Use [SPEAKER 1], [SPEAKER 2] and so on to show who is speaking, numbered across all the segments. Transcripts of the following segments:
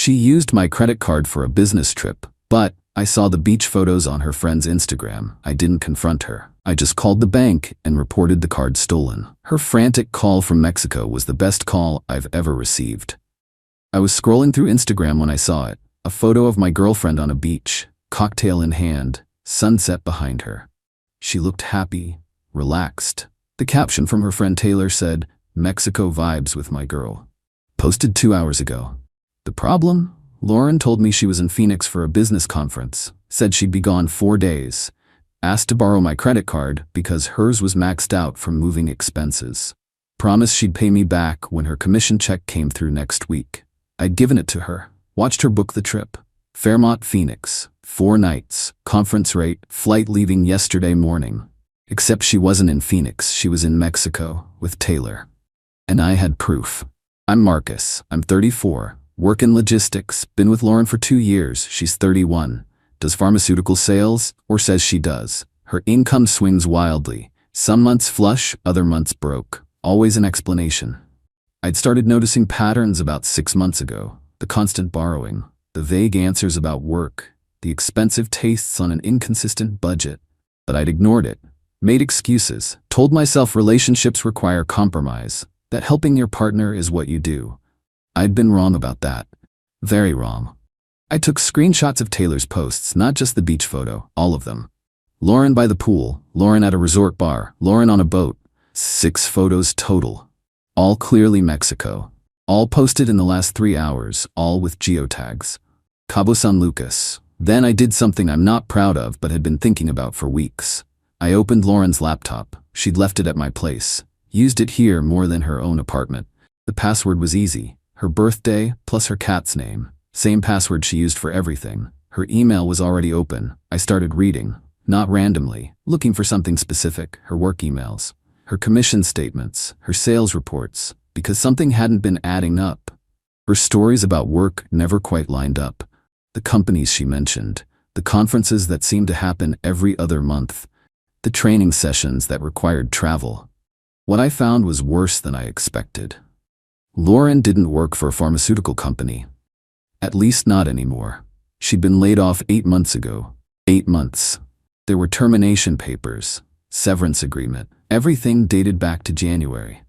[SPEAKER 1] She used my credit card for a business trip, but I saw the beach photos on her friend's Instagram. I didn't confront her. I just called the bank and reported the card stolen. Her frantic call from Mexico was the best call I've ever received. I was scrolling through Instagram when I saw it. A photo of my girlfriend on a beach, cocktail in hand, sunset behind her. She looked happy, relaxed. The caption from her friend Taylor said, "Mexico vibes with my girl." Posted 2 hours ago. The problem? Lauren told me she was in Phoenix for a business conference, said she'd be gone 4 days, asked to borrow my credit card because hers was maxed out from moving expenses. Promised she'd pay me back when her commission check came through next week. I'd given it to her, watched her book the trip. Fairmont, Phoenix, 4 nights, conference rate, flight leaving yesterday morning. Except she wasn't in Phoenix, she was in Mexico, with Taylor. And I had proof. I'm Marcus, I'm 34, work in logistics, been with Lauren for 2 years, she's 31. Does pharmaceutical sales, or says she does. Her income swings wildly. Some months flush, other months broke. Always an explanation. I'd started noticing patterns about 6 months ago. The constant borrowing, the vague answers about work, the expensive tastes on an inconsistent budget. But I'd ignored it, made excuses, told myself relationships require compromise, that helping your partner is what you do. I'd been wrong about that. Very wrong. I took screenshots of Taylor's posts, not just the beach photo, all of them. Lauren by the pool, Lauren at a resort bar, Lauren on a boat. 6 photos total. All clearly Mexico. All posted in the last 3 hours, all with geotags. Cabo San Lucas. Then I did something I'm not proud of but had been thinking about for weeks. I opened Lauren's laptop. She'd left it at my place. Used it here more than her own apartment. The password was easy. Her birthday plus her cat's name. Same password she used for everything. Her email was already open. I started reading, not randomly, looking for something specific, her work emails, her commission statements, her sales reports, because something hadn't been adding up. Her stories about work never quite lined up. The companies she mentioned, the conferences that seemed to happen every other month, the training sessions that required travel. What I found was worse than I expected. Lauren didn't work for a pharmaceutical company. At least not anymore. She'd been laid off 8 months ago. 8 months. There were termination papers, severance agreement, everything dated back to January.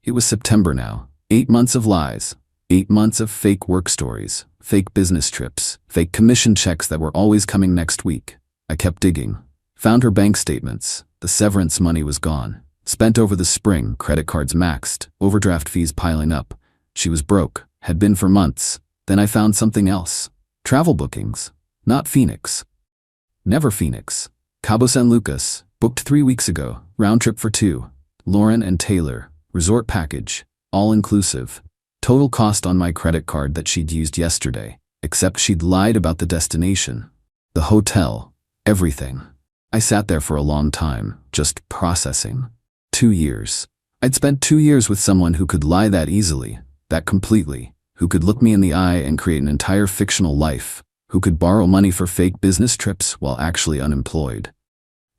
[SPEAKER 1] It was September now. 8 months of lies. 8 months of fake work stories, fake business trips, fake commission checks that were always coming next week. I kept digging. Found her bank statements. The severance money was gone. Spent over the spring, credit cards maxed, overdraft fees piling up. She was broke, had been for months. Then I found something else. Travel bookings. Not Phoenix. Never Phoenix. Cabo San Lucas, booked 3 weeks ago, round trip for 2. Lauren and Taylor, resort package, all inclusive. Total cost on my credit card that she'd used yesterday, except she'd lied about the destination. The hotel, everything. I sat there for a long time, just processing. 2 years. I'd spent 2 years with someone who could lie that easily, that completely, who could look me in the eye and create an entire fictional life, who could borrow money for fake business trips while actually unemployed.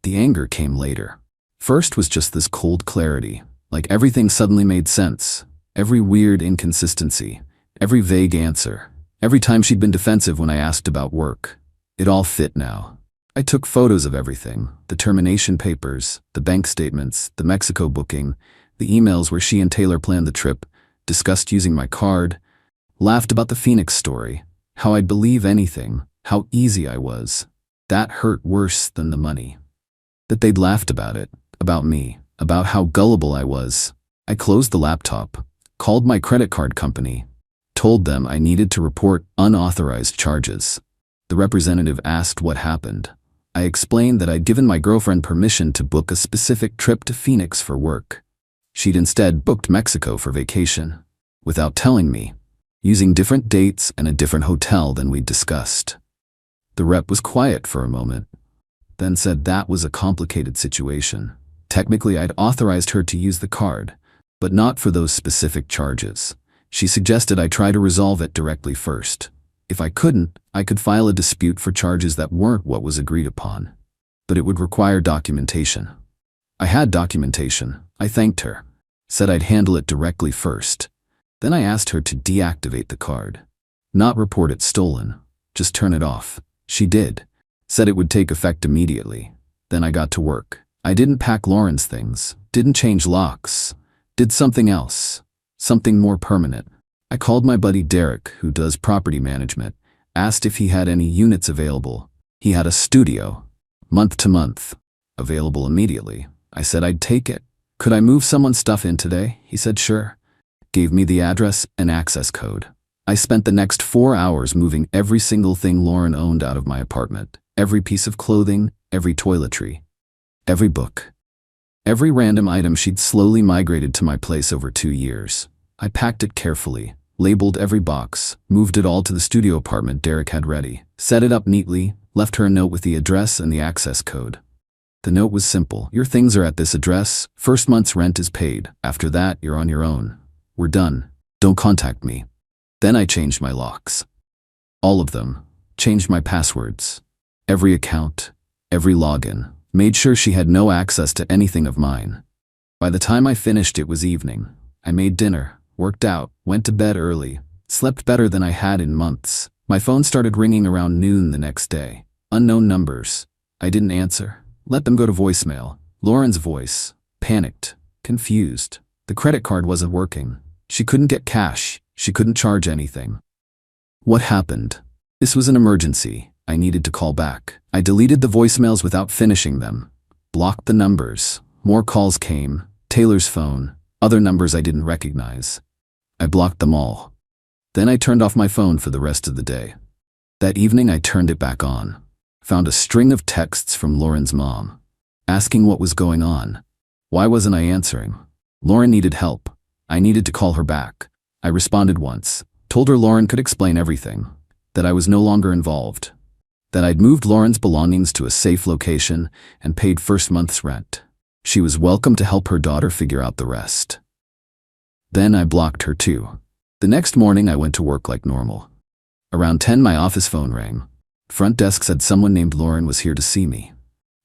[SPEAKER 1] The anger came later. First was just this cold clarity, like everything suddenly made sense. Every weird inconsistency, every vague answer, every time she'd been defensive when I asked about work. It all fit now. I took photos of everything, the termination papers, the bank statements, the Mexico booking, the emails where she and Taylor planned the trip, discussed using my card, laughed about the Phoenix story, how I'd believe anything, how easy I was. That hurt worse than the money. That they'd laughed about it, about me, about how gullible I was. I closed the laptop, called my credit card company, told them I needed to report unauthorized charges. The representative asked what happened. I explained that I'd given my girlfriend permission to book a specific trip to Phoenix for work. She'd instead booked Mexico for vacation, without telling me, using different dates and a different hotel than we'd discussed. The rep was quiet for a moment, then said that was a complicated situation. Technically, I'd authorized her to use the card, but not for those specific charges. She suggested I try to resolve it directly first. If I couldn't, I could file a dispute for charges that weren't what was agreed upon. But it would require documentation. I had documentation. I thanked her, said I'd handle it directly first. Then I asked her to deactivate the card. Not report it stolen. Just turn it off. She did. Said it would take effect immediately. Then I got to work. I didn't pack Lauren's things. Didn't change locks. Did something else. Something more permanent. I called my buddy Derek, who does property management, asked if he had any units available. He had a studio, month to month, available immediately. I said I'd take it. Could I move someone's stuff in today? He said sure. Gave me the address and access code. I spent the next 4 hours moving every single thing Lauren owned out of my apartment. Every piece of clothing, every toiletry, every book. Every random item she'd slowly migrated to my place over 2 years. I packed it carefully, labeled every box, moved it all to the studio apartment Derek had ready, set it up neatly, left her a note with the address and the access code. The note was simple. Your things are at this address. First month's rent is paid. After that, you're on your own. We're done. Don't contact me. Then I changed my locks. All of them. Changed my passwords. Every account. Every login. Made sure she had no access to anything of mine. By the time I finished, it was evening. I made dinner, worked out, went to bed early, slept better than I had in months. My phone started ringing around noon the next day. Unknown numbers. I didn't answer. Let them go to voicemail. Lauren's voice. Panicked. Confused. The credit card wasn't working. She couldn't get cash. She couldn't charge anything. What happened? This was an emergency. I needed to call back. I deleted the voicemails without finishing them. Blocked the numbers. More calls came. Taylor's phone. Other numbers I didn't recognize. I blocked them all. Then I turned off my phone for the rest of the day. That evening I turned it back on. Found a string of texts from Lauren's mom, asking what was going on. Why wasn't I answering? Lauren needed help. I needed to call her back. I responded once, told her Lauren could explain everything, that I was no longer involved, that I'd moved Lauren's belongings to a safe location and paid first month's rent. She was welcome to help her daughter figure out the rest. Then I blocked her too. The next morning I went to work like normal. Around 10 my office phone rang. Front desk said someone named Lauren was here to see me.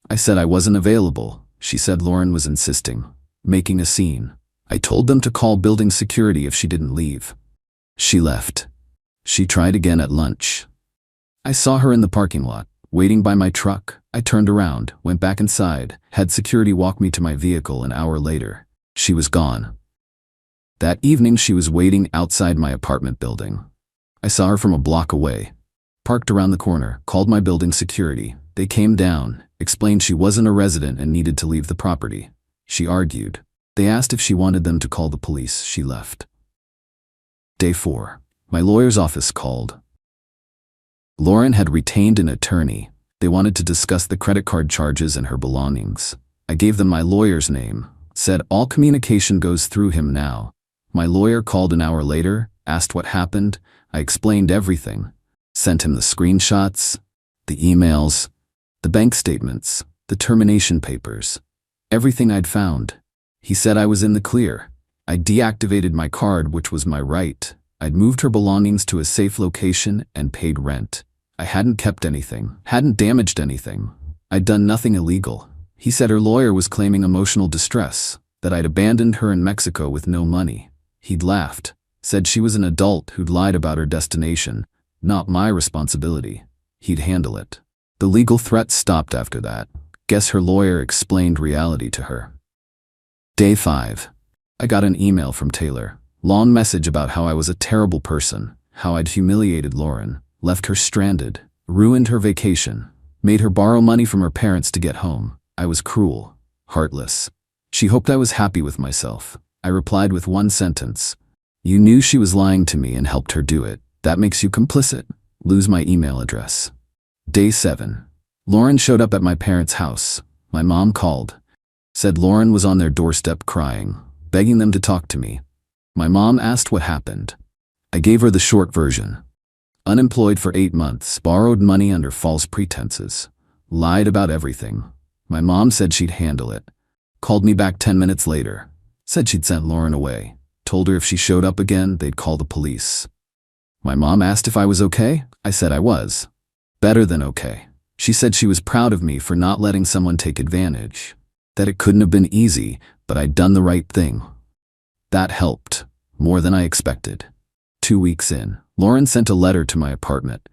[SPEAKER 1] I said I wasn't available. She said Lauren was insisting, making a scene. I told them to call building security if she didn't leave. She left. She tried again at lunch. I saw her in the parking lot, waiting by my truck. I turned around, went back inside, had security walk me to my vehicle. An hour later, she was gone. That evening she was waiting outside my apartment building. I saw her from a block away. Parked around the corner, called my building security. They came down, explained she wasn't a resident and needed to leave the property. She argued. They asked if she wanted them to call the police. She left. Day 4. My lawyer's office called. Lauren had retained an attorney. They wanted to discuss the credit card charges and her belongings. I gave them my lawyer's name, said all communication goes through him now. My lawyer called an hour later, asked what happened. I explained everything. Sent him the screenshots, the emails, the bank statements, the termination papers, everything I'd found. He said I was in the clear. I deactivated my card, which was my right. I'd moved her belongings to a safe location and paid rent. I hadn't kept anything, hadn't damaged anything. I'd done nothing illegal. He said her lawyer was claiming emotional distress, that I'd abandoned her in Mexico with no money. He'd laughed, said she was an adult who'd lied about her destination. Not my responsibility. He'd handle it. The legal threats stopped after that. Guess her lawyer explained reality to her. Day 5. I got an email from Taylor. Long message about how I was a terrible person, how I'd humiliated Lauren, left her stranded, ruined her vacation, made her borrow money from her parents to get home. I was cruel, heartless. She hoped I was happy with myself. I replied with one sentence. You knew she was lying to me and helped her do it. That makes you complicit. Lose my email address. Day 7. Lauren showed up at my parents' house. My mom called. Said Lauren was on their doorstep crying, begging them to talk to me. My mom asked what happened. I gave her the short version. Unemployed for 8 months, borrowed money under false pretenses, lied about everything. My mom said she'd handle it. Called me back 10 minutes later. Said she'd sent Lauren away. Told her if she showed up again, they'd call the police. My mom asked if I was okay. I said I was. Better than okay. She said she was proud of me for not letting someone take advantage. That it couldn't have been easy, but I'd done the right thing. That helped, more than I expected. 2 weeks in, Lauren sent a letter to my apartment.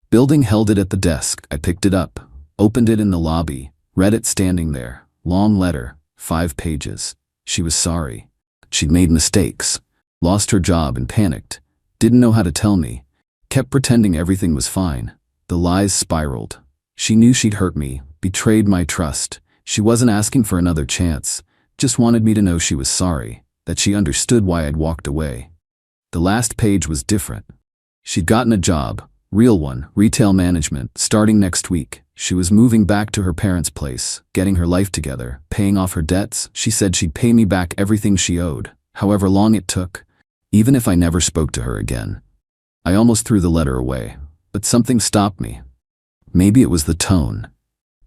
[SPEAKER 1] Building held it at the desk. I picked it up, opened it in the lobby, read it standing there. Long letter, 5 pages. She was sorry. She'd made mistakes, lost her job and panicked. Didn't know how to tell me. Kept pretending everything was fine. The lies spiraled. She knew she'd hurt me, betrayed my trust. She wasn't asking for another chance, just wanted me to know she was sorry, that she understood why I'd walked away. The last page was different. She'd gotten a job, real one, retail management, starting next week. She was moving back to her parents' place, getting her life together, paying off her debts. She said she'd pay me back everything she owed, however long it took, even if I never spoke to her again. I almost threw the letter away, but something stopped me. Maybe it was the tone.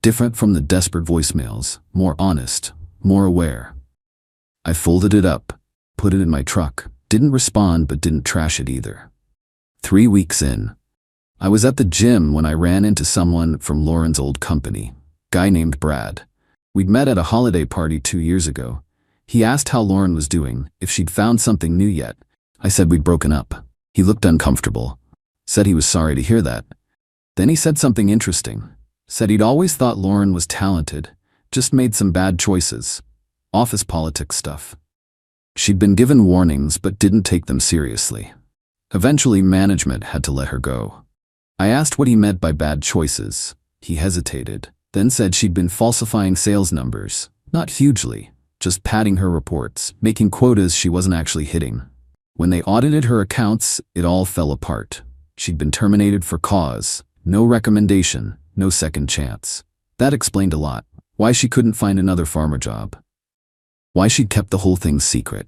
[SPEAKER 1] Different from the desperate voicemails, more honest, more aware. I folded it up, put it in my truck, didn't respond but didn't trash it either. 3 weeks in, I was at the gym when I ran into someone from Lauren's old company, guy named Brad. We'd met at a holiday party 2 years ago. He asked how Lauren was doing, if she'd found something new yet. I said we'd broken up. He looked uncomfortable, said he was sorry to hear that. Then he said something interesting, said he'd always thought Lauren was talented, just made some bad choices. Office politics stuff. She'd been given warnings but didn't take them seriously. Eventually management had to let her go. I asked what he meant by bad choices. He hesitated, then said she'd been falsifying sales numbers, not hugely, just padding her reports, making quotas she wasn't actually hitting. When they audited her accounts, it all fell apart. She'd been terminated for cause, no recommendation, no second chance. That explained a lot. Why she couldn't find another farmer job. Why she'd kept the whole thing secret.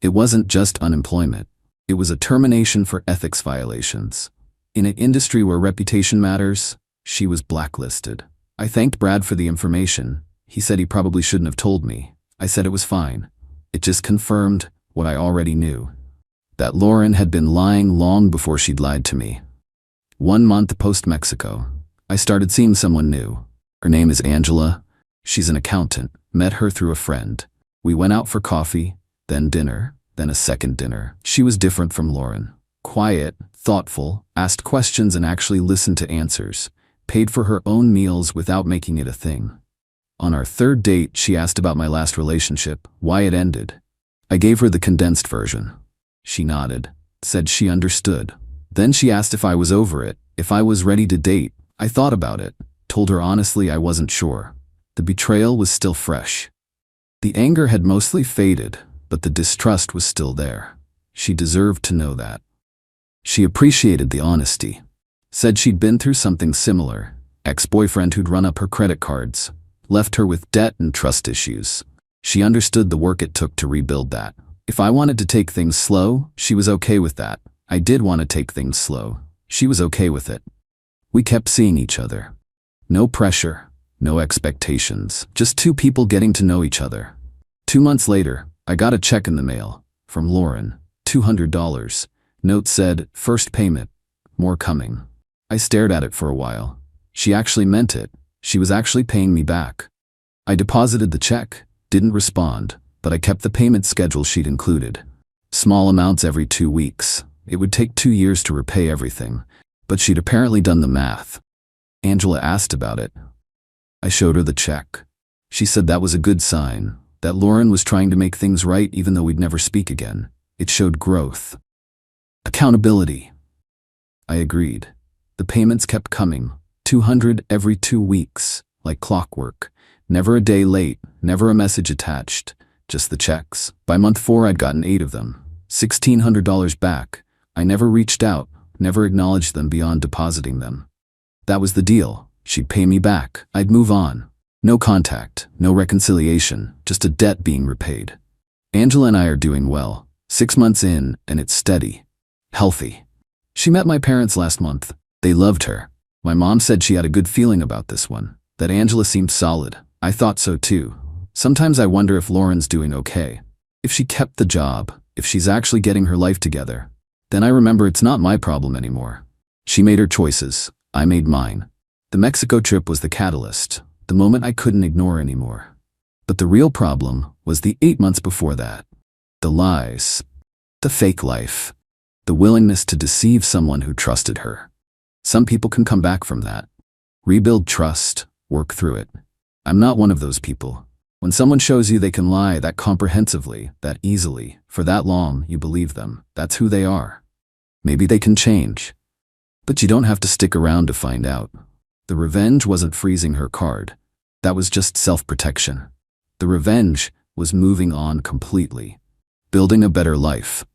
[SPEAKER 1] It wasn't just unemployment. It was a termination for ethics violations. In an industry where reputation matters, she was blacklisted. I thanked Brad for the information. He said he probably shouldn't have told me. I said it was fine. It just confirmed what I already knew. That Lauren had been lying long before she'd lied to me. 1 month post-Mexico, I started seeing someone new. Her name is Angela. She's an accountant. Met her through a friend. We went out for coffee, then dinner, then a second dinner. She was different from Lauren. Quiet, thoughtful, asked questions and actually listened to answers. Paid for her own meals without making it a thing. On our 3rd date, she asked about my last relationship, why it ended. I gave her the condensed version. She nodded, said she understood. Then she asked if I was over it, if I was ready to date. I thought about it, told her honestly I wasn't sure. The betrayal was still fresh. The anger had mostly faded, but the distrust was still there. She deserved to know that. She appreciated the honesty. Said she'd been through something similar. Ex-boyfriend who'd run up her credit cards. Left her with debt and trust issues. She understood the work it took to rebuild that. If I wanted to take things slow, she was okay with that. I did want to take things slow. She was okay with it. We kept seeing each other. No pressure, no expectations. Just 2 people getting to know each other. 2 months later, I got a check in the mail. From Lauren. $200. Note said, first payment. More coming. I stared at it for a while. She actually meant it. She was actually paying me back. I deposited the check, didn't respond, but I kept the payment schedule she'd included. Small amounts every 2 weeks. It would take 2 years to repay everything, but she'd apparently done the math. Angela asked about it. I showed her the check. She said that was a good sign, that Lauren was trying to make things right even though we'd never speak again. It showed growth. Accountability. I agreed. The payments kept coming, $200 every 2 weeks, like clockwork. Never a day late, never a message attached, just the checks. By month 4 I'd gotten 8 of them, $1,600 back. I never reached out, never acknowledged them beyond depositing them. That was the deal. She'd pay me back. I'd move on. No contact, no reconciliation, just a debt being repaid. Angela and I are doing well. 6 months in, and it's steady. Healthy. She met my parents last month. They loved her. My mom said she had a good feeling about this one, that Angela seemed solid. I thought so too. Sometimes I wonder if Lauren's doing okay. If she kept the job, if she's actually getting her life together. Then I remember it's not my problem anymore. She made her choices. I made mine. The Mexico trip was the catalyst, the moment I couldn't ignore anymore. But the real problem was the 8 months before that. The lies. The fake life. The willingness to deceive someone who trusted her. Some people can come back from that. Rebuild trust, work through it. I'm not one of those people. When someone shows you they can lie that comprehensively, that easily, for that long, you believe them. That's who they are. Maybe they can change. But you don't have to stick around to find out. The revenge wasn't freezing her card. That was just self-protection. The revenge was moving on completely. Building a better life.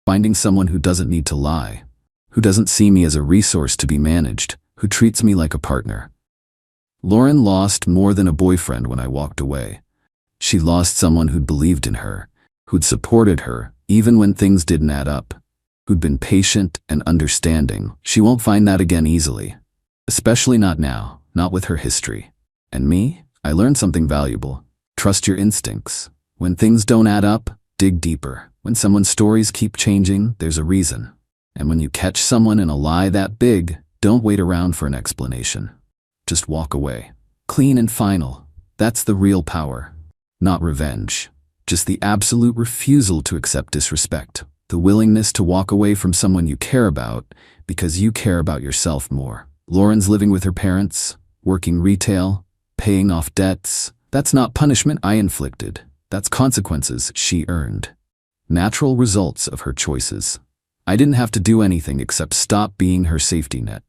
[SPEAKER 1] Finding someone who doesn't need to lie. Who doesn't see me as a resource to be managed. Who treats me like a partner. Lauren lost more than a boyfriend when I walked away. She lost someone who'd believed in her, who'd supported her, even when things didn't add up, who'd been patient and understanding. She won't find that again easily. Especially not now, not with her history. And me? I learned something valuable. Trust your instincts. When things don't add up, dig deeper. When someone's stories keep changing, there's a reason. And when you catch someone in a lie that big, don't wait around for an explanation. Just walk away. Clean and final. That's the real power. Not revenge. Just the absolute refusal to accept disrespect. The willingness to walk away from someone you care about because you care about yourself more. Lauren's living with her parents, working retail, paying off debts. That's not punishment I inflicted. That's consequences she earned. Natural results of her choices. I didn't have to do anything except stop being her safety net.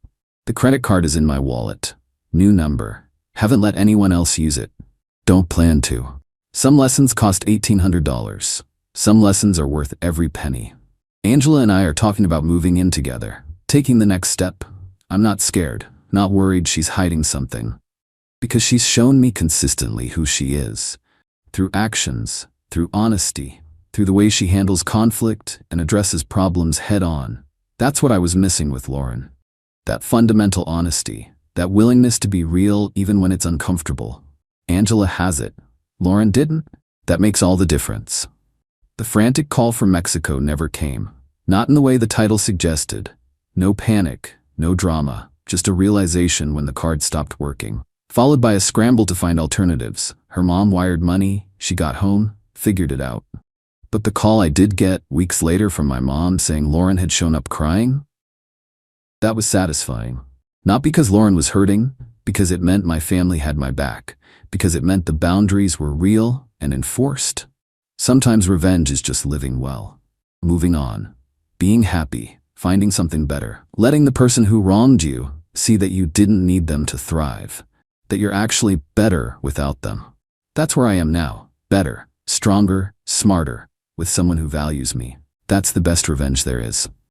[SPEAKER 1] The credit card is in my wallet. New number. Haven't let anyone else use it. Don't plan to. Some lessons cost $1,800. Some lessons are worth every penny. Angela and I are talking about moving in together, taking the next step. I'm not scared, not worried she's hiding something. Because she's shown me consistently who she is. Through actions, through honesty, through the way she handles conflict and addresses problems head on. That's what I was missing with Lauren. That fundamental honesty, that willingness to be real even when it's uncomfortable. Angela has it. Lauren didn't. That makes all the difference. The frantic call from Mexico never came. Not in the way the title suggested. No panic, no drama, just a realization when the card stopped working. Followed by a scramble to find alternatives. Her mom wired money, she got home, figured it out. But the call I did get weeks later from my mom saying Lauren had shown up crying, that was satisfying. Not because Lauren was hurting, because it meant my family had my back, because it meant the boundaries were real and enforced. Sometimes revenge is just living well, moving on, being happy, finding something better, letting the person who wronged you see that you didn't need them to thrive, that you're actually better without them. That's where I am now, better, stronger, smarter, with someone who values me. That's the best revenge there is.